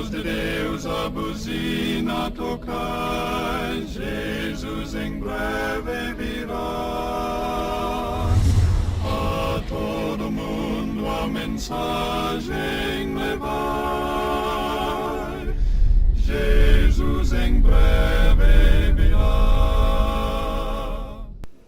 voz de Deus a buzina tocai, Jesus em breve virá. A todo mundo a mensagem levai, Jesus em breve virá.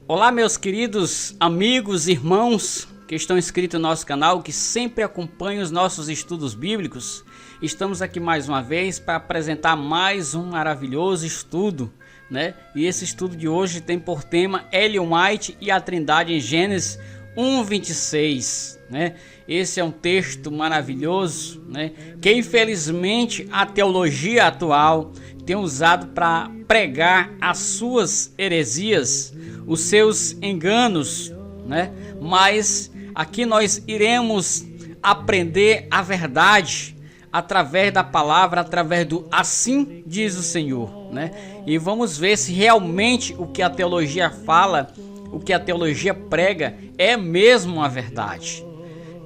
Olá, meus queridos amigos, irmãos que estão inscritos no nosso canal, que sempre acompanham os nossos estudos bíblicos. Estamos aqui mais uma vez para apresentar mais um maravilhoso estudo, né? E esse estudo de hoje tem por tema Ellen White e a Trindade em Gênesis 1:26, né? Esse é um texto maravilhoso, né? Que infelizmente a teologia atual tem usado para pregar as suas heresias, os seus enganos, né? Mas aqui nós iremos aprender a verdade através da palavra, através do assim diz o Senhor, né? E vamos ver se realmente o que a teologia fala, o que a teologia prega é mesmo a verdade.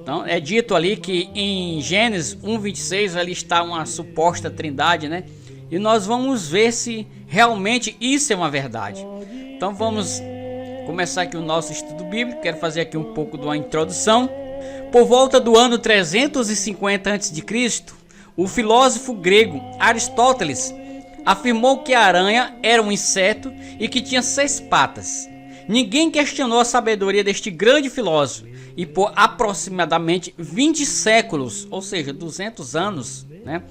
Então é dito ali que em Gênesis 1:26 ali está uma suposta trindade, né? E nós vamos ver se realmente isso é uma verdade. Então vamos começar aqui o nosso estudo bíblico. Quero fazer aqui um pouco de uma introdução. Por volta do ano 350 a.C., o filósofo grego Aristóteles afirmou que a aranha era um inseto e que tinha 6 patas. Ninguém questionou a sabedoria deste grande filósofo e por aproximadamente 20 séculos, ou seja, 200 anos, né,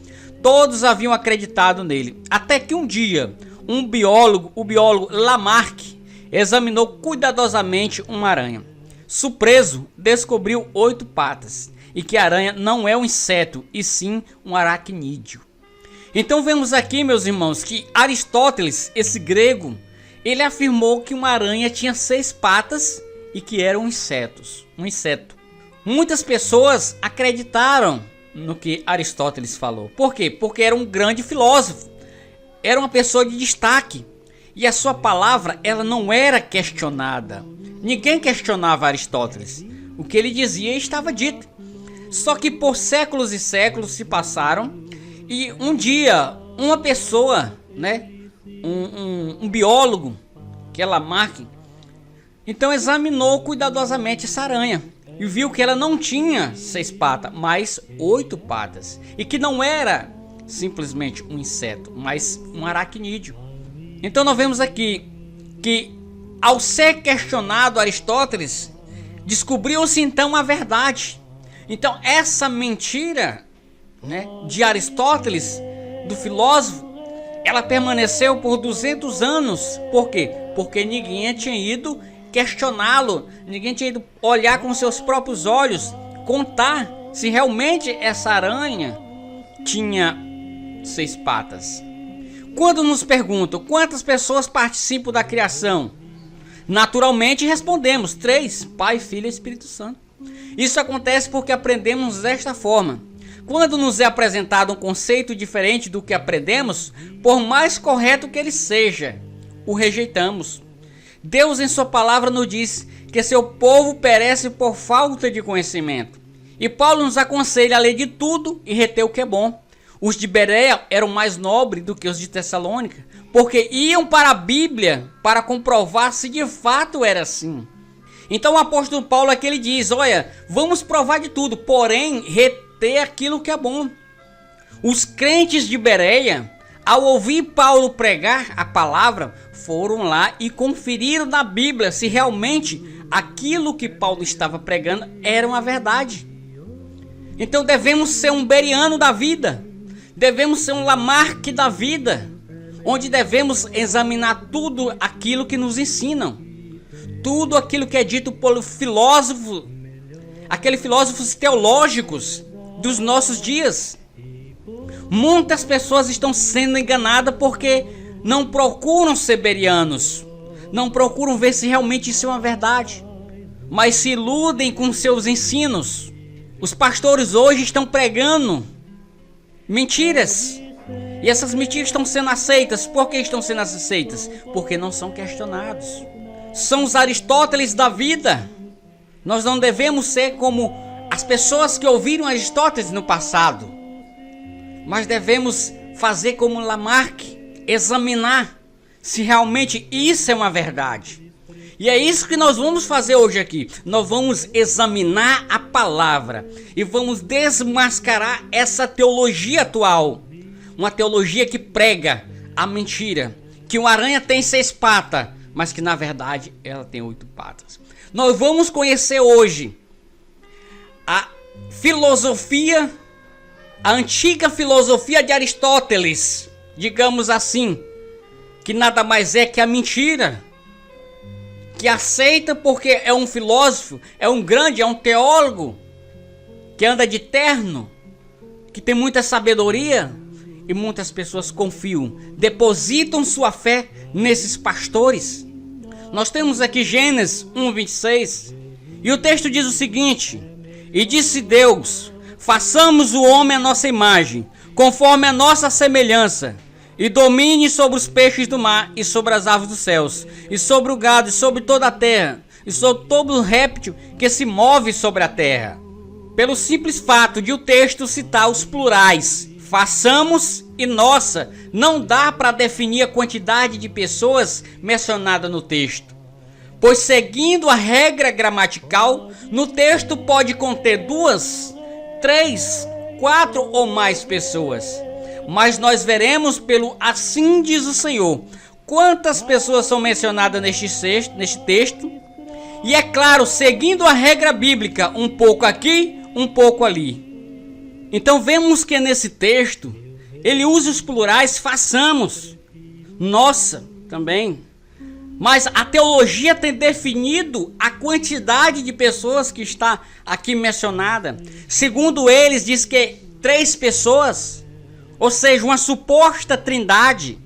todos haviam acreditado nele. Até que um dia, o biólogo Lamarck, examinou cuidadosamente uma aranha. Surpreso, descobriu 8 patas e que a aranha não é um inseto, e sim um aracnídeo. Então vemos aqui, meus irmãos, que Aristóteles, esse grego, ele afirmou que uma aranha tinha 6 patas e que era um inseto. Muitas pessoas acreditaram no que Aristóteles falou. Por quê? Porque era um grande filósofo, era uma pessoa de destaque. E a sua palavra, ela não era questionada. Ninguém questionava Aristóteles. O que ele dizia estava dito. Só que por séculos e séculos se passaram. E um dia, uma pessoa, né, um biólogo, que é Lamarck, então examinou cuidadosamente essa aranha. E viu que ela não tinha 6 patas, mas 8 patas. E que não era simplesmente um inseto, mas um aracnídeo. Então nós vemos aqui que ao ser questionado Aristóteles, descobriu-se então a verdade. Então essa mentira, né, de Aristóteles, do filósofo, ela permaneceu por 200 anos. Por quê? Porque ninguém tinha ido questioná-lo, ninguém tinha ido olhar com seus próprios olhos, contar se realmente essa aranha tinha 6 patas. Quando nos perguntam quantas pessoas participam da criação, naturalmente respondemos 3, Pai, Filho e Espírito Santo. Isso acontece porque aprendemos desta forma. Quando nos é apresentado um conceito diferente do que aprendemos, por mais correto que ele seja, o rejeitamos. Deus em sua palavra nos diz que seu povo perece por falta de conhecimento. E Paulo nos aconselha a ler de tudo e reter o que é bom. Os de Bereia eram mais nobres do que os de Tessalônica, porque iam para a Bíblia para comprovar se de fato era assim. Então o apóstolo Paulo aqui ele diz, olha, vamos provar de tudo, porém reter aquilo que é bom. Os crentes de Bereia, ao ouvir Paulo pregar a palavra, foram lá e conferiram na Bíblia se realmente aquilo que Paulo estava pregando era uma verdade. Então devemos ser um bereano da vida. Devemos ser um Lamarck da vida, onde devemos examinar tudo aquilo que nos ensinam, tudo aquilo que é dito pelo filósofo, aqueles filósofos teológicos dos nossos dias. Muitas pessoas estão sendo enganadas porque não procuram ser bereanos, não procuram ver se realmente isso é uma verdade, mas se iludem com seus ensinos. Os pastores hoje estão pregando mentiras. E essas mentiras estão sendo aceitas. Por que estão sendo aceitas? Porque não são questionados. São os Aristóteles da vida. Nós não devemos ser como as pessoas que ouviram Aristóteles no passado. mas devemos fazer como Lamarck, examinar se realmente isso é uma verdade. E é isso que nós vamos fazer hoje aqui. Nós vamos examinar a palavra e vamos desmascarar essa teologia atual. Uma teologia que prega a mentira, que uma aranha tem 6 patas, mas que na verdade ela tem 8 patas. Nós vamos conhecer hoje a filosofia, a antiga filosofia de Aristóteles, digamos assim, que nada mais é que a mentira, que aceita porque é um filósofo, é um grande, é um teólogo, que anda de terno, que tem muita sabedoria, e muitas pessoas confiam, depositam sua fé nesses pastores. Nós temos aqui Gênesis 1:26, e o texto diz o seguinte: e disse Deus, façamos o homem à nossa imagem, conforme a nossa semelhança, e domine sobre os peixes do mar, e sobre as aves dos céus, e sobre o gado, e sobre toda a terra, e sobre todo réptil que se move sobre a terra. Pelo simples fato de o texto citar os plurais, façamos e nossa, não dá para definir a quantidade de pessoas mencionada no texto. Pois seguindo a regra gramatical, no texto pode conter 2, 3, 4 ou mais pessoas. Mas nós veremos pelo assim diz o Senhor, quantas pessoas são mencionadas neste texto. E é claro, seguindo a regra bíblica, um pouco aqui, um pouco ali. Então vemos que nesse texto, ele usa os plurais, façamos, nossa também. Mas a teologia tem definido a quantidade de pessoas que está aqui mencionada. Segundo eles, diz que 3 pessoas, ou seja, uma suposta trindade.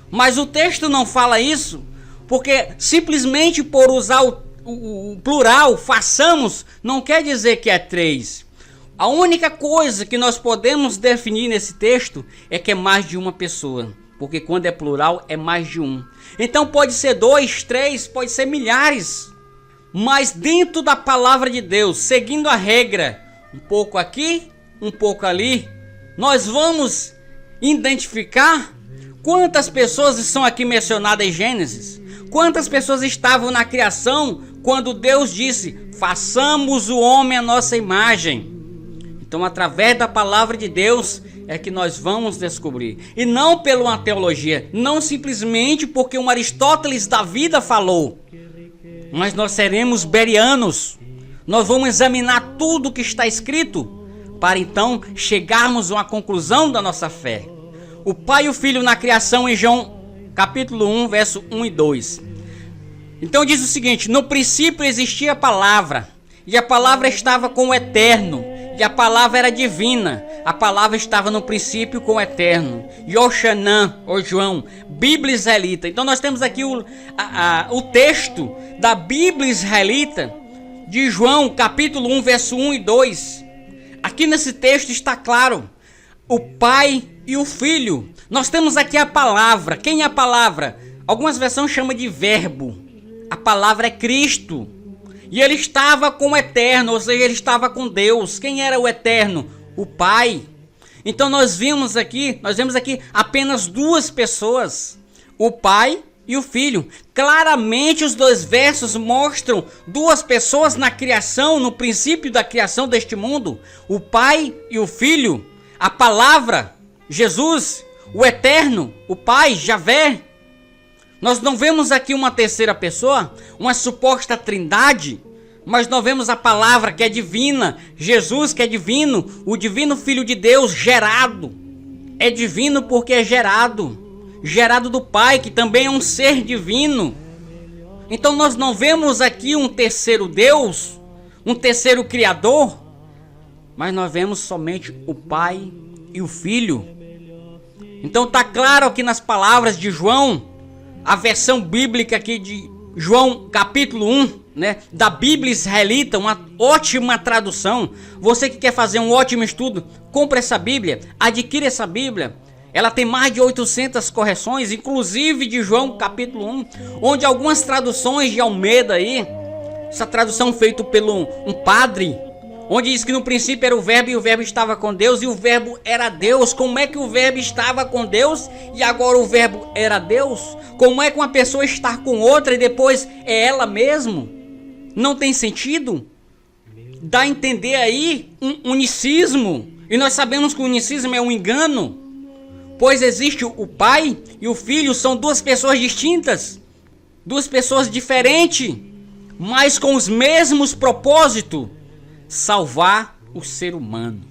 Mas o texto não fala isso, porque simplesmente por usar o plural, façamos, não quer dizer que é 3. A única coisa que nós podemos definir nesse texto é que é mais de uma pessoa. Porque quando é plural é mais de um. Então pode ser 2, 3, pode ser milhares. Mas dentro da palavra de Deus, seguindo a regra, um pouco aqui, um pouco ali, nós vamos identificar quantas pessoas são aqui mencionadas em Gênesis. Quantas pessoas estavam na criação quando Deus disse, façamos o homem à nossa imagem. Então através da palavra de Deus é que nós vamos descobrir. E não pela uma teologia, não simplesmente porque um Aristóteles da vida falou. Mas nós seremos berianos. Nós vamos examinar tudo que está escrito para então chegarmos a uma conclusão da nossa fé. O Pai e o Filho na criação em João capítulo 1, verso 1 e 2. Então diz o seguinte, no princípio existia a palavra, e a palavra estava com o Eterno, e a palavra era divina, a palavra estava no princípio com o Eterno. Yoshanã, ou João, Bíblia Israelita. Então nós temos aqui o texto da Bíblia Israelita, de João, capítulo 1, verso 1 e 2. Aqui nesse texto está claro, o Pai e o Filho. Nós temos aqui a palavra. Quem é a palavra? Algumas versões chamam de verbo. A palavra é Cristo. E ele estava com o Eterno, ou seja, ele estava com Deus. Quem era o Eterno? O Pai. Então nós vemos aqui apenas 2 pessoas, o Pai e o Filho. Claramente os 2 versos mostram 2 pessoas na criação, no princípio da criação deste mundo. O Pai e o Filho, a palavra, Jesus, o Eterno, o Pai, Javé. Nós não vemos aqui uma terceira pessoa, uma suposta trindade, mas nós vemos a palavra que é divina, Jesus que é divino, o divino Filho de Deus gerado. É divino porque é gerado do Pai, que também é um ser divino. Então nós não vemos aqui um terceiro Deus, um terceiro Criador, mas nós vemos somente o Pai e o Filho. Então está claro aqui nas palavras de João, a versão bíblica aqui de João capítulo 1, né, da Bíblia Israelita, uma ótima tradução. Você que quer fazer um ótimo estudo, compre essa Bíblia, adquire essa Bíblia. Ela tem mais de 800 correções, inclusive de João capítulo 1, onde algumas traduções de Almeida aí, essa tradução feita pelo um padre, onde diz que no princípio era o verbo e o verbo estava com Deus e o verbo era Deus. Como é que o verbo estava com Deus e agora o verbo era Deus? Como é que uma pessoa está com outra e depois é ela mesmo? Não tem sentido? Dá a entender aí um unicismo. E nós sabemos que o unicismo é um engano, pois existe o Pai e o Filho, são duas pessoas distintas, duas pessoas diferentes, mas com os mesmos propósitos: salvar o ser humano.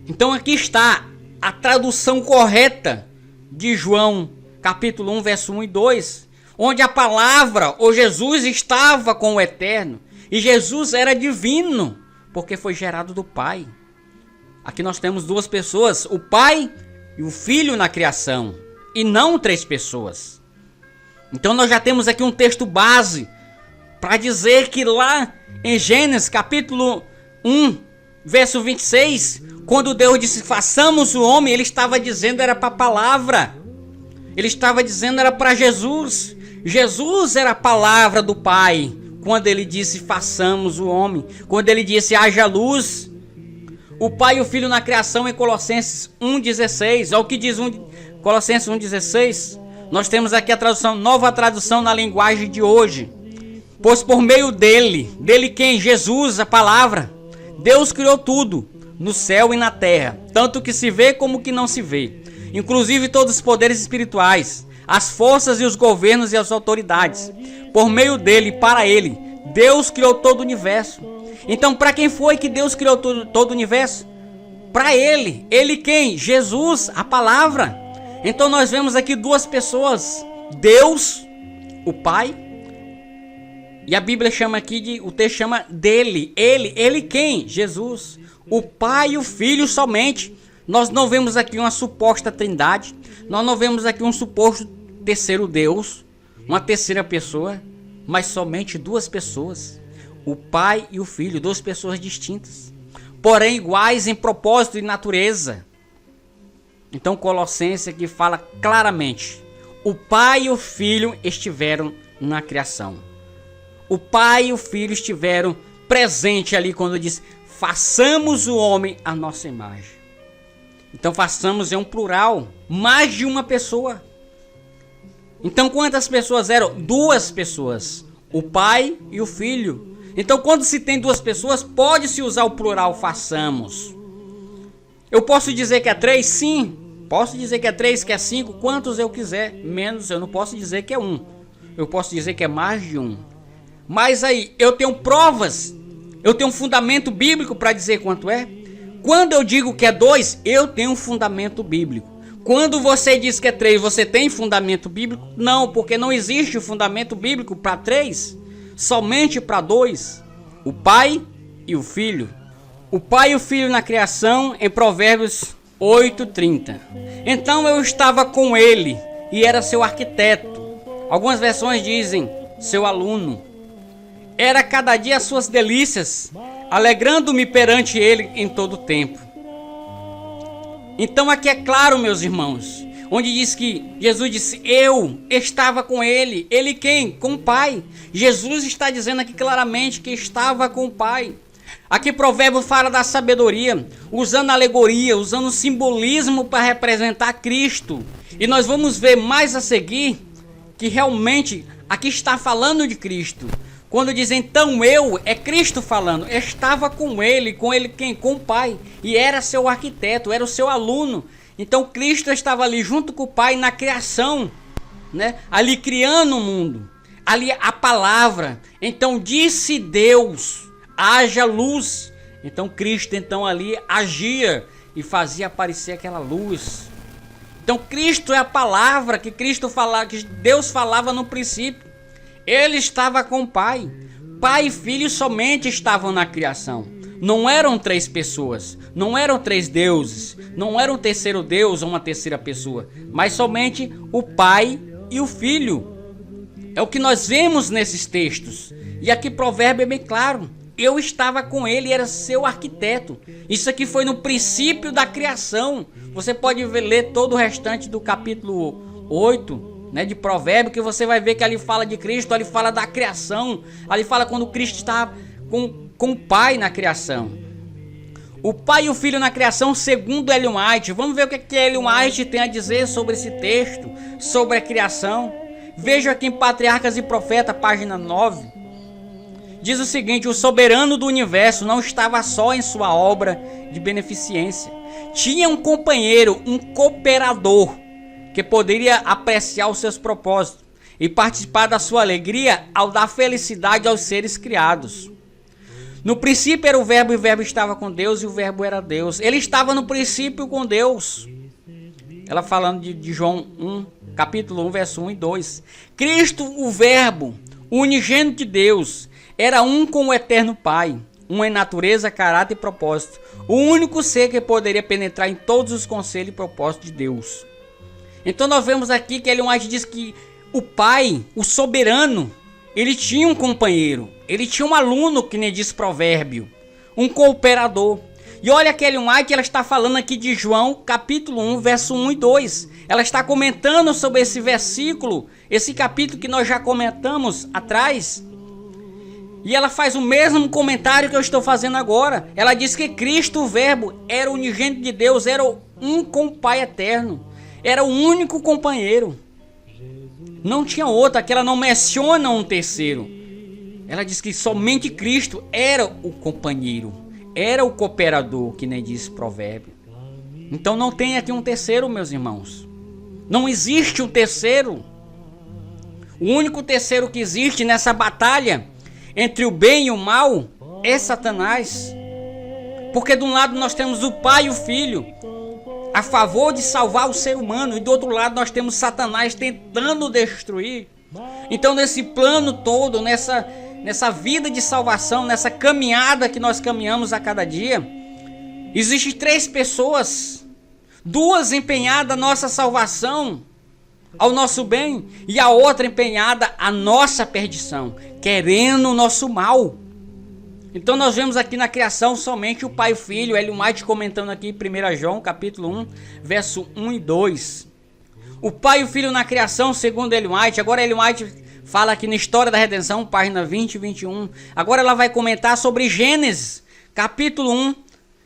Então aqui está a tradução correta de João capítulo 1, verso 1 e 2, onde a palavra, ou Jesus, estava com o Eterno, e Jesus era divino, porque foi gerado do Pai. Aqui nós temos duas pessoas, o Pai e o Filho na criação, e não três pessoas. Então nós já temos aqui um texto base para dizer que lá em Gênesis capítulo 1, verso 26, quando Deus disse façamos o homem, ele estava dizendo era para a palavra, ele estava dizendo era para Jesus. Jesus era a palavra do Pai quando ele disse façamos o homem, quando ele disse haja luz. O Pai e o Filho na criação em Colossenses 1,16. Olha o que diz Colossenses 1,16. Nós temos aqui a tradução, nova tradução na linguagem de hoje. Pois por meio dele quem? Jesus, a palavra, Deus criou tudo, no céu e na terra, tanto que se vê como que não se vê, inclusive todos os poderes espirituais, as forças e os governos e as autoridades. Por meio dele, para ele, Deus criou todo o universo. Então, para quem foi que Deus criou todo o universo? Para ele. Ele quem? Jesus, a palavra. Então nós vemos aqui duas pessoas, Deus, o Pai, e a Bíblia chama aqui, o texto chama dele, ele quem? Jesus, o Pai e o Filho somente. Nós não vemos aqui uma suposta trindade, nós não vemos aqui um suposto terceiro Deus, uma terceira pessoa, mas somente duas pessoas, o Pai e o Filho, duas pessoas distintas, porém iguais em propósito e natureza. Então Colossenses aqui fala claramente, o Pai e o Filho estiveram na criação. O Pai e o Filho estiveram presentes ali quando diz, façamos o homem à nossa imagem. Então façamos é um plural, mais de uma pessoa. Então quantas pessoas eram? Duas pessoas, o Pai e o Filho. Então quando se tem duas pessoas, pode-se usar o plural façamos. Eu posso dizer que é três? Sim. Posso dizer que é três, que é cinco, quantos eu quiser. Menos eu não posso dizer que é um. Eu posso dizer que é mais de um. Mas aí, eu tenho provas, eu tenho um fundamento bíblico para dizer quanto é. Quando eu digo que é dois, eu tenho um fundamento bíblico. Quando você diz que é três, você tem fundamento bíblico? Não, porque não existe fundamento bíblico para três, somente para dois. O Pai e o Filho. O Pai e o Filho na criação, em Provérbios 8:30. Então eu estava com ele e era seu arquiteto. Algumas versões dizem seu aluno. Era cada dia as suas delícias, alegrando-me perante ele em todo o tempo. Então aqui é claro, meus irmãos, onde diz que Jesus disse, eu estava com ele. Ele quem? Com o Pai. Jesus está dizendo aqui claramente que estava com o Pai. Aqui Provérbio fala da sabedoria, usando alegoria, usando simbolismo para representar Cristo. E nós vamos ver mais a seguir que realmente aqui está falando de Cristo. Quando diz então eu, é Cristo falando, estava com ele quem? Com o Pai. E era seu arquiteto, era o seu aluno. Então Cristo estava ali junto com o Pai na criação, né? Ali criando o mundo, ali a palavra. Então disse Deus, haja luz. Então Cristo então ali agia e fazia aparecer aquela luz. Então Cristo é a palavra que Cristo falava, que Deus falava no princípio. Ele estava com o Pai. Pai e Filho somente estavam na criação. Não eram três pessoas, não eram três deuses, não era um terceiro Deus ou uma terceira pessoa, mas somente o Pai e o Filho. É o que nós vemos nesses textos. E aqui Provérbio é bem claro. Eu estava com ele, era seu arquiteto. Isso aqui foi no princípio da criação. Você pode ler todo o restante do capítulo 8, né, de Provérbio, que você vai ver que ali fala de Cristo, ali fala da criação, ali fala quando Cristo estava com o Pai na criação. O Pai e o Filho na criação, segundo Ellen White. Vamos ver o que Ellen White tem a dizer sobre esse texto, sobre a criação. Veja aqui em Patriarcas e Profetas, página 9. Diz o seguinte: o soberano do universo não estava só em sua obra de beneficência. Tinha um companheiro, um cooperador, que poderia apreciar os seus propósitos e participar da sua alegria ao dar felicidade aos seres criados. No princípio era o Verbo, e o Verbo estava com Deus, e o Verbo era Deus. Ele estava no princípio com Deus. Ela falando de João 1, capítulo 1, verso 1 e 2. Cristo, o Verbo, o unigênito de Deus, era um com o eterno Pai, um em natureza, caráter e propósito. O único ser que poderia penetrar em todos os conselhos e propósitos de Deus. Então nós vemos aqui que Ellen White diz que o Pai, o soberano, ele tinha um companheiro, ele tinha um aluno, que nem diz Provérbio, um cooperador. E olha que Ellen White, ela está falando aqui de João, capítulo 1, verso 1 e 2. Ela está comentando sobre esse versículo, esse capítulo que nós já comentamos atrás. E ela faz o mesmo comentário que eu estou fazendo agora. Ela diz que Cristo, o Verbo, era o unigênito de Deus, era um com o Pai eterno. Era o único companheiro. Não tinha outro, aqui ela não menciona um terceiro. Ela diz que somente Cristo era o companheiro, era o cooperador, que nem diz Provérbio. Então não tem aqui um terceiro, meus irmãos. Não existe um terceiro. O único terceiro que existe nessa batalha entre o bem e o mal é Satanás. Porque de um lado nós temos o Pai e o Filho a favor de salvar o ser humano, e do outro lado nós temos Satanás tentando destruir. Então nesse plano todo, nessa vida de salvação, nessa caminhada que nós caminhamos a cada dia, existem três pessoas, duas empenhadas à nossa salvação, ao nosso bem, e a outra empenhada à nossa perdição, querendo o nosso mal. Então nós vemos aqui na criação somente o Pai e o Filho. Ellen White comentando aqui em 1 João capítulo 1, verso 1 e 2. O Pai e o Filho na criação, segundo Ellen White. Agora Ellen White fala aqui na História da Redenção, página 20 e 21. Agora ela vai comentar sobre Gênesis, capítulo 1,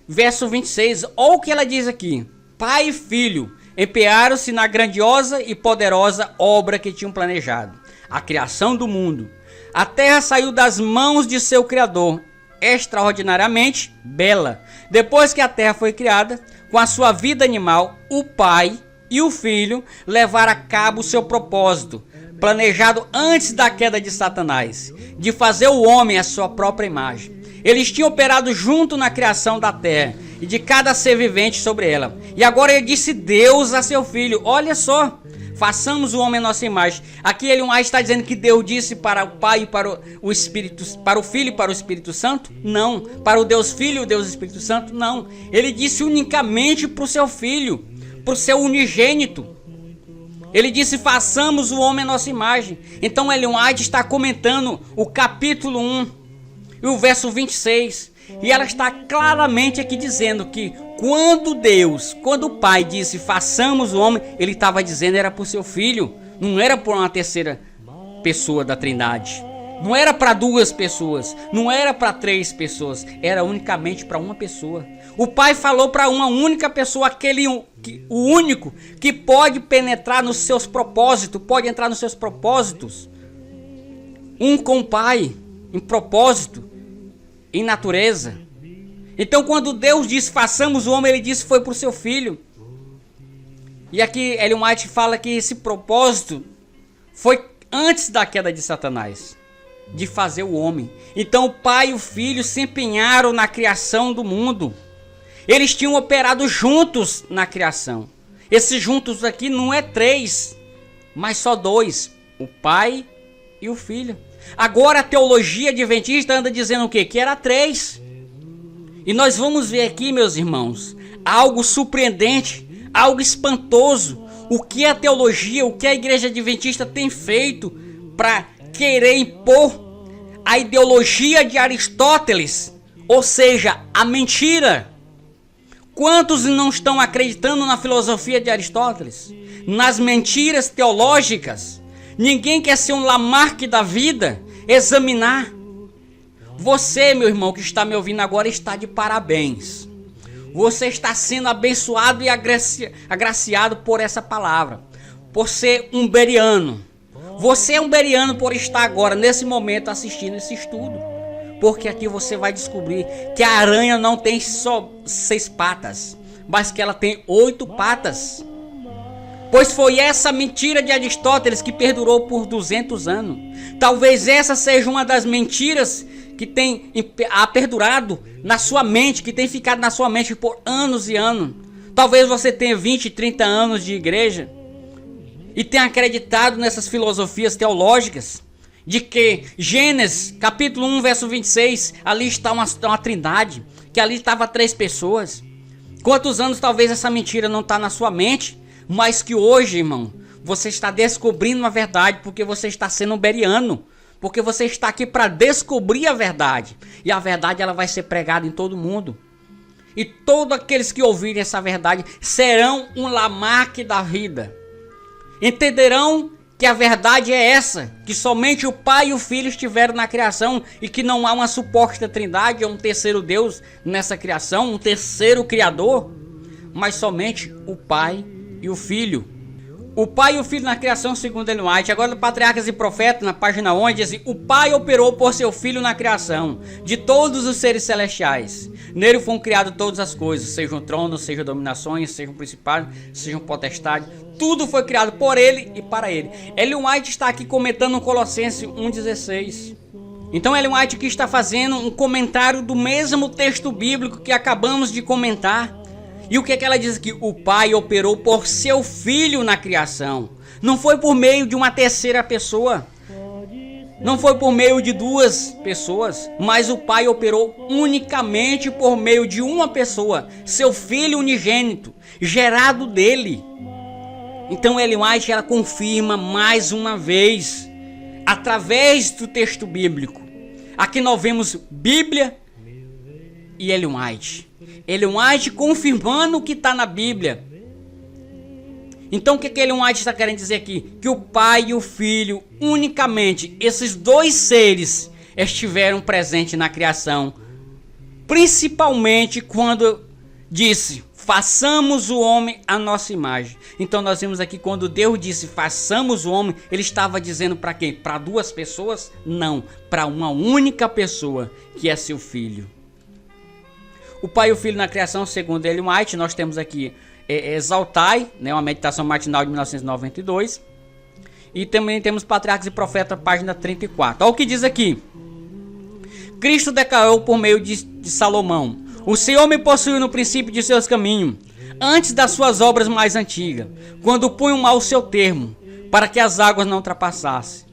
verso 26. Olha o que ela diz aqui: Pai e Filho empenharam-se na grandiosa e poderosa obra que tinham planejado, a criação do mundo. A terra saiu das mãos de seu Criador, extraordinariamente bela. Depois que a terra foi criada, com a sua vida animal, o Pai e o Filho levaram a cabo o seu propósito, planejado antes da queda de Satanás, de fazer o homem à sua própria imagem. Eles tinham operado junto na criação da terra e de cada ser vivente sobre ela. E agora ele disse Deus a seu Filho: olha só, façamos o homem à nossa imagem. Aqui Ellen White está dizendo que Deus disse para o Pai e para o Espírito, para o Filho e para o Espírito Santo? Não. Para o Deus Filho e o Deus Espírito Santo? Não. Ele disse unicamente para o seu Filho, para o seu unigênito. Ele disse: façamos o homem à nossa imagem. Então Ellen White está comentando o capítulo 1 e o verso 26. E ela está claramente aqui dizendo que quando o Pai disse façamos o homem, ele estava dizendo era para o seu Filho, não era para uma terceira pessoa da Trindade, não era para duas pessoas, não era para três pessoas, era unicamente para uma pessoa. O Pai falou para uma única pessoa, o único que pode penetrar nos seus propósitos, pode entrar nos seus propósitos, um com o Pai, em propósito, em natureza. Então quando Deus disse façamos o homem, ele disse foi para o seu Filho. E aqui Ellen White fala que esse propósito foi antes da queda de Satanás, de fazer o homem. Então o Pai e o Filho se empenharam na criação do mundo. Eles tinham operado juntos na criação. Esses juntos aqui não é três, mas só dois, o Pai e o Filho. Agora a teologia adventista anda dizendo o quê? Que era três. E nós vamos ver aqui, meus irmãos, algo surpreendente, algo espantoso. O que a teologia, o que a igreja adventista tem feito para querer impor a ideologia de Aristóteles, ou seja, a mentira. Quantos não estão acreditando na filosofia de Aristóteles? Nas mentiras teológicas? Ninguém quer ser um Lamarck da vida, examinar. Você, meu irmão, que está me ouvindo agora, está de parabéns. Você está sendo abençoado e agraciado por essa palavra, por ser um bereano. Você é um bereano por estar agora, nesse momento, assistindo esse estudo. Porque aqui você vai descobrir que a aranha não tem só 6 patas, mas que ela tem 8 patas. Pois foi essa mentira de Aristóteles que perdurou por 200 anos. Talvez essa seja uma das mentiras que tem perdurado na sua mente, que tem ficado na sua mente por anos e anos. Talvez você tenha 20, 30 anos de igreja e tenha acreditado nessas filosofias teológicas de que Gênesis capítulo 1 verso 26, ali está uma trindade, que ali estava 3 pessoas. Quantos anos talvez essa mentira não está na sua mente, mas que hoje, irmão, você está descobrindo a verdade, porque você está sendo um bereano, porque você está aqui para descobrir a verdade, e a verdade ela vai ser pregada em todo mundo, e todos aqueles que ouvirem essa verdade serão um Lamarque da vida, entenderão que a verdade é essa, que somente o Pai e o Filho estiveram na criação, e que não há uma suposta trindade ou um terceiro Deus nessa criação, um terceiro Criador, mas somente o Pai e o Filho. O Pai e o Filho na criação, segundo Ellen White. Agora no Patriarcas e Profetas, na página 11, diz assim: o Pai operou por seu Filho na criação de todos os seres celestiais. Nele foram criadas todas as coisas, sejam tronos, sejam dominações, sejam principados, sejam potestades. Tudo foi criado por ele e para ele. Ellen White está aqui comentando no Colossenses 1,16. Então Ellen White aqui está fazendo um comentário do mesmo texto bíblico que acabamos de comentar. E o que é que ela diz aqui? O Pai operou por seu Filho na criação. Não foi por meio de uma terceira pessoa. Não foi por meio de 2 pessoas. Mas o Pai operou unicamente por meio de uma pessoa. Seu Filho unigênito, gerado dele. Então Ellen White ela confirma mais uma vez, através do texto bíblico. Aqui nós vemos Bíblia e Ellen White. Ellen White confirmando o que está na Bíblia. Então o que Ellen White está querendo dizer aqui? Que o Pai e o Filho, unicamente esses 2 seres, estiveram presentes na criação. Principalmente quando disse: façamos o homem à nossa imagem. Então nós vimos aqui quando Deus disse façamos o homem, ele estava dizendo para quem? Para 2 pessoas? Não, para uma única pessoa, que é seu Filho. O Pai e o Filho na criação, segundo Ellen White, nós temos aqui Exaltai, né, uma meditação matinal de 1992. E também temos Patriarcas e Profetas, página 34. Olha o que diz aqui. Cristo declarou por meio de Salomão: o Senhor me possuiu no princípio de seus caminhos, antes das suas obras mais antigas, quando punham mal o seu termo, para que as águas não ultrapassassem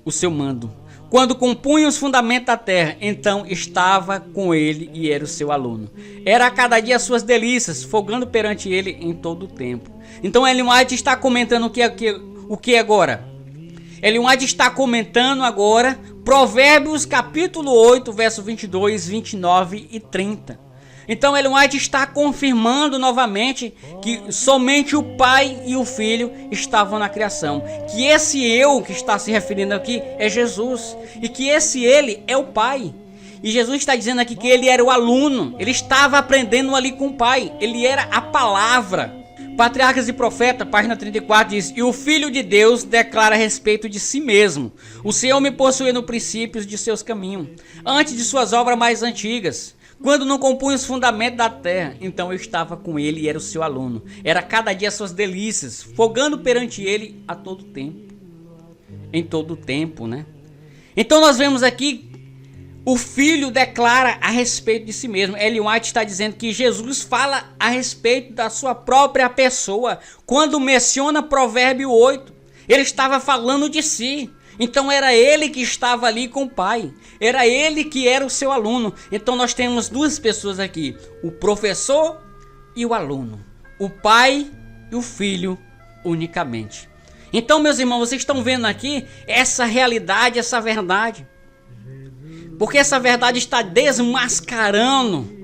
o seu mando. Quando compunha os fundamentos da terra, então estava com ele e era o seu aluno. Era a cada dia as suas delícias, folgando perante ele em todo o tempo. Então Ellen White está comentando o que agora? Ellen White está comentando agora Provérbios capítulo 8, verso 22, 29 e 30. Então Ellen White está confirmando novamente que somente o Pai e o Filho estavam na criação. Que esse eu que está se referindo aqui é Jesus. E que esse ele é o Pai. E Jesus está dizendo aqui que ele era o aluno. Ele estava aprendendo ali com o Pai. Ele era a palavra. Patriarcas e Profetas, página 34 diz: e o Filho de Deus declara a respeito de si mesmo: o Senhor me possuiu no princípio de seus caminhos, antes de suas obras mais antigas. Quando não compunha os fundamentos da terra, então eu estava com ele e era o seu aluno. Era cada dia as suas delícias, folgando perante ele a todo tempo. Em todo tempo, né? Então nós vemos aqui, o Filho declara a respeito de si mesmo. Ellen White está dizendo que Jesus fala a respeito da sua própria pessoa. Quando menciona Provérbio 8, ele estava falando de si. Então era ele que estava ali com o Pai. Era ele que era o seu aluno. Então nós temos 2 pessoas aqui: o professor e o aluno. O Pai e o Filho unicamente. Então, meus irmãos, vocês estão vendo aqui essa realidade, essa verdade. Porque essa verdade está desmascarando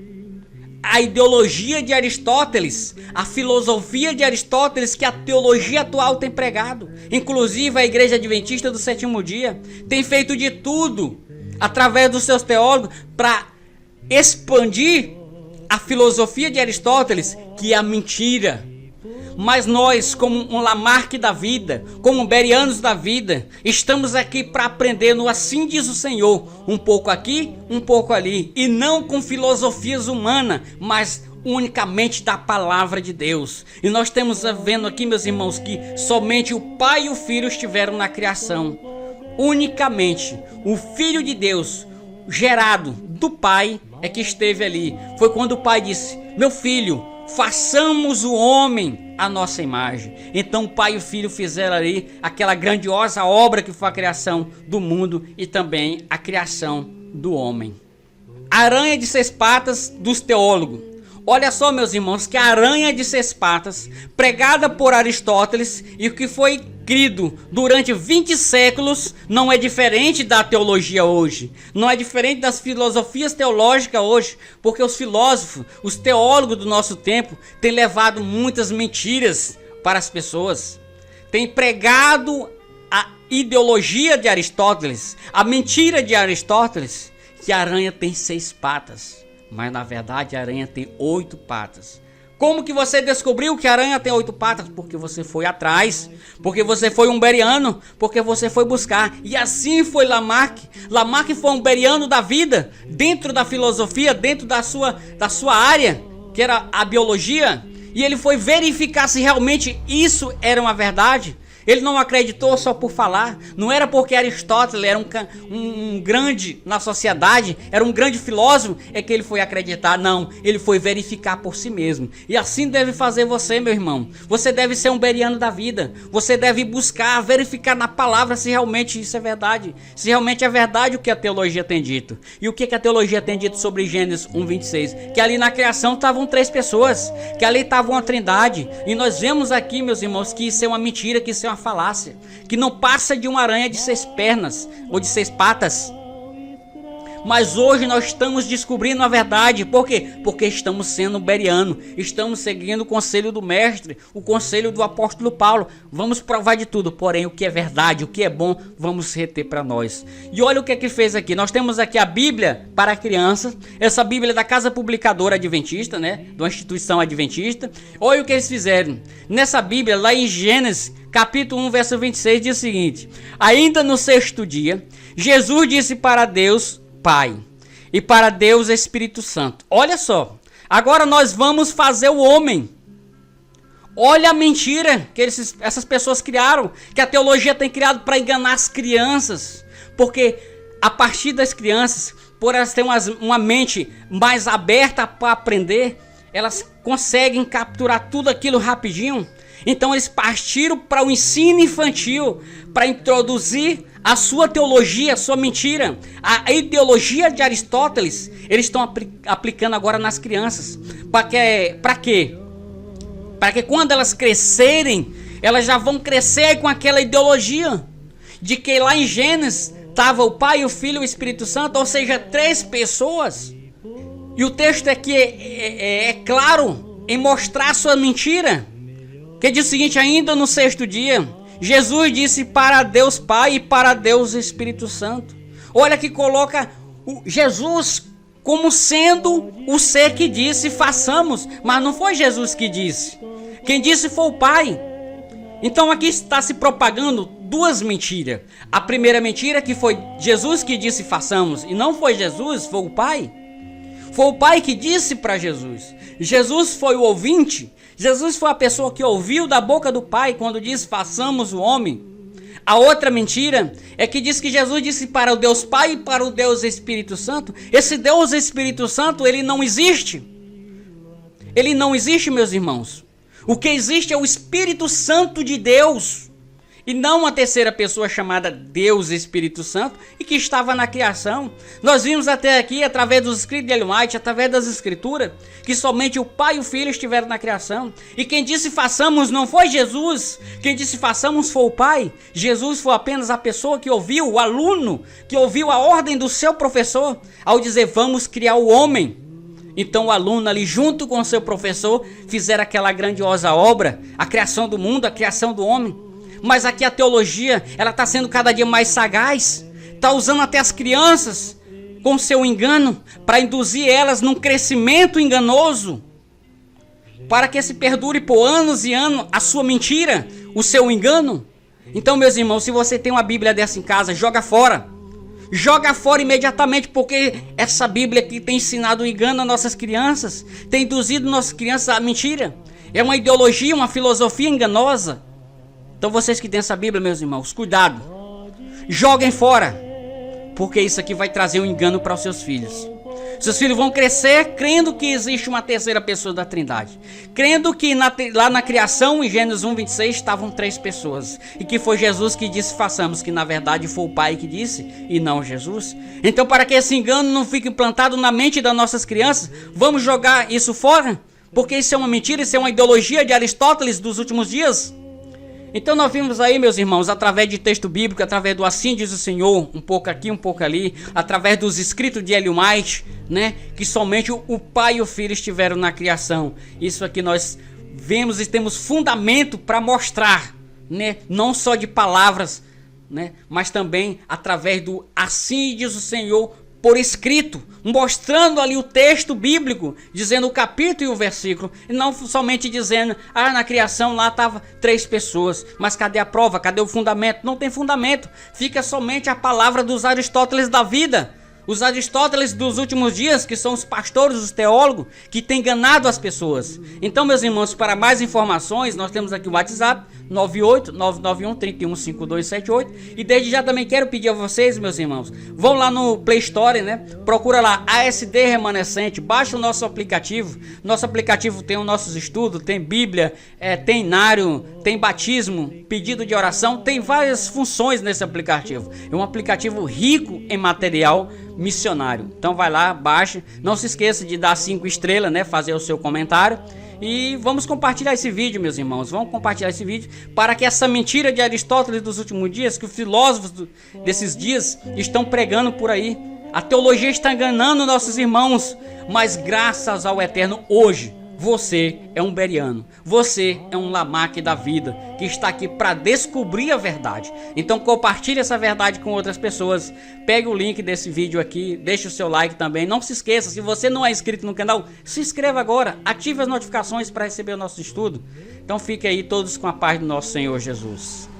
a ideologia de Aristóteles, a filosofia de Aristóteles que a teologia atual tem pregado. Inclusive a Igreja Adventista do Sétimo Dia tem feito de tudo, através dos seus teólogos, para expandir a filosofia de Aristóteles, que é a mentira. Mas nós, como um Lamarck da vida, como berianos da vida, estamos aqui para aprender no assim diz o Senhor, um pouco aqui, um pouco ali, e não com filosofias humanas, mas unicamente da palavra de Deus. E nós estamos vendo aqui, meus irmãos, que somente o Pai e o Filho estiveram na criação. Unicamente o Filho de Deus, gerado do Pai, é que esteve ali. Foi quando o Pai disse: meu filho, façamos o homem à nossa imagem. Então o Pai e o Filho fizeram ali aquela grandiosa obra que foi a criação do mundo e também a criação do homem. A aranha de 6 patas dos teólogos. Olha só, meus irmãos, que a aranha de 6 patas, pregada por Aristóteles e que foi crido durante 20 séculos, não é diferente da teologia hoje. Não é diferente das filosofias teológicas hoje, porque os filósofos, os teólogos do nosso tempo, têm levado muitas mentiras para as pessoas. Têm pregado a ideologia de Aristóteles, a mentira de Aristóteles, que a aranha tem 6 patas. Mas na verdade a aranha tem 8 patas. Como que você descobriu que a aranha tem 8 patas? Porque você foi atrás, porque você foi um beriano, porque você foi buscar. E assim foi Lamarck. Lamarck foi um beriano da vida, dentro da filosofia, dentro da sua área, que era a biologia. E ele foi verificar se realmente isso era uma verdade. Ele não acreditou só por falar. Não era porque Aristóteles era um grande na sociedade, era um grande filósofo, é que ele foi acreditar. Não, ele foi verificar por si mesmo. E assim deve fazer você, meu irmão. Você deve ser um beriano da vida. Você deve buscar, verificar na palavra se realmente isso é verdade. Se realmente é verdade o que a teologia tem dito. E o que a teologia tem dito sobre Gênesis 1:26? Que ali na criação estavam 3 pessoas. Que ali estava uma trindade. E nós vemos aqui, meus irmãos, que isso é uma mentira, que isso é uma falácia, que não passa de uma aranha de 6 pernas ou de 6 patas. Mas hoje nós estamos descobrindo a verdade. Por quê? Porque estamos sendo beriano, estamos seguindo o conselho do mestre, o conselho do apóstolo Paulo. Vamos provar de tudo, porém o que é verdade, o que é bom, vamos reter para nós. E olha o que é que fez aqui. Nós temos aqui a Bíblia para crianças, essa Bíblia da Casa Publicadora Adventista, né, de uma instituição adventista. Olha o que eles fizeram. Nessa Bíblia, lá em Gênesis capítulo 1, verso 26, diz o seguinte: ainda no 6º dia, Jesus disse para Deus Pai e para Deus Espírito Santo: olha só, agora nós vamos fazer o homem. Olha a mentira que essas pessoas criaram, que a teologia tem criado para enganar as crianças. Porque a partir das crianças, por elas terem uma mente mais aberta para aprender, elas conseguem capturar tudo aquilo rapidinho. Então eles partiram para o ensino infantil, para introduzir a sua teologia, a sua mentira, a ideologia de Aristóteles. Eles estão aplicando agora nas crianças. Para quê? Para que quando elas crescerem, elas já vão crescer com aquela ideologia de que lá em Gênesis estava o Pai, o Filho e o Espírito Santo, ou seja, 3 pessoas. E o texto aqui é claro em mostrar a sua mentira. Que diz o seguinte: ainda no 6º dia, Jesus disse para Deus Pai e para Deus Espírito Santo. Olha que coloca Jesus como sendo o ser que disse façamos, mas não foi Jesus que disse. Quem disse foi o Pai. Então aqui está se propagando 2 mentiras. A primeira mentira, que foi Jesus que disse façamos, e não foi Jesus, foi o Pai. Foi o Pai que disse para Jesus. Jesus foi o ouvinte. Jesus foi a pessoa que ouviu da boca do Pai quando disse façamos o homem. A outra mentira é que diz que Jesus disse para o Deus Pai e para o Deus Espírito Santo. Esse Deus Espírito Santo, ele não existe. Ele não existe, meus irmãos. O que existe é o Espírito Santo de Deus. E não uma terceira pessoa chamada Deus Espírito Santo e que estava na criação. Nós vimos até aqui, através dos escritos de Ellen White, através das escrituras, que somente o Pai e o Filho estiveram na criação. E quem disse façamos não foi Jesus. Quem disse façamos foi o Pai. Jesus foi apenas a pessoa que ouviu, o aluno, que ouviu a ordem do seu professor ao dizer vamos criar o homem. Então o aluno ali junto com o seu professor fizeram aquela grandiosa obra, a criação do mundo, a criação do homem. Mas aqui a teologia, ela está sendo cada dia mais sagaz, está usando até as crianças com seu engano, para induzir elas num crescimento enganoso, para que se perdure por anos e anos a sua mentira, o seu engano. Então, meus irmãos, se você tem uma Bíblia dessa em casa, joga fora. Joga fora imediatamente, porque essa Bíblia aqui tem ensinado o engano às nossas crianças, tem induzido nossas crianças à mentira. É uma ideologia, uma filosofia enganosa. Então vocês que têm essa Bíblia, meus irmãos, cuidado. Joguem fora, porque isso aqui vai trazer um engano para os seus filhos. Seus filhos vão crescer crendo que existe uma terceira pessoa da Trindade. Crendo que lá na criação, em Gênesis 1:26, estavam 3 pessoas. E que foi Jesus que disse, façamos, que na verdade foi o Pai que disse, e não Jesus. Então, para que esse engano não fique implantado na mente das nossas crianças, vamos jogar isso fora? Porque isso é uma mentira, isso é uma ideologia de Aristóteles dos últimos dias. Então nós vimos aí, meus irmãos, através de texto bíblico, através do Assim Diz o Senhor, um pouco aqui, um pouco ali, através dos escritos de Ellen White, né, que somente o Pai e o Filho estiveram na criação. Isso aqui nós vemos e temos fundamento para mostrar, né, não só de palavras, né, mas também através do Assim Diz o Senhor por escrito, mostrando ali o texto bíblico, dizendo o capítulo e o versículo, e não somente dizendo, na criação lá estavam 3 pessoas, mas cadê a prova, cadê o fundamento? Não tem fundamento, fica somente a palavra dos Aristóteles da vida, os Aristóteles dos últimos dias, que são os pastores, os teólogos, que têm enganado as pessoas. Então, meus irmãos, para mais informações, nós temos aqui o WhatsApp, 98991315278. E desde já também quero pedir a vocês, meus irmãos, vão lá no Play Store, né? Procura lá, ASD Remanescente, baixa o nosso aplicativo. Nosso aplicativo tem os nossos estudos, tem Bíblia, tem inário, tem batismo, pedido de oração, tem várias funções nesse aplicativo. É um aplicativo rico em material missionário. Então vai lá, baixa, não se esqueça de dar 5 estrelas, né, fazer o seu comentário, e vamos compartilhar esse vídeo, meus irmãos, vamos compartilhar esse vídeo, para que essa mentira de Aristóteles dos últimos dias, que os filósofos desses dias estão pregando por aí, a teologia está enganando nossos irmãos, mas graças ao Eterno, hoje você é um beriano, você é um Lamaque da vida, que está aqui para descobrir a verdade. Então compartilhe essa verdade com outras pessoas, pegue o link desse vídeo aqui, deixe o seu like também. Não se esqueça, se você não é inscrito no canal, se inscreva agora, ative as notificações para receber o nosso estudo. Então fique aí todos com a paz do nosso Senhor Jesus.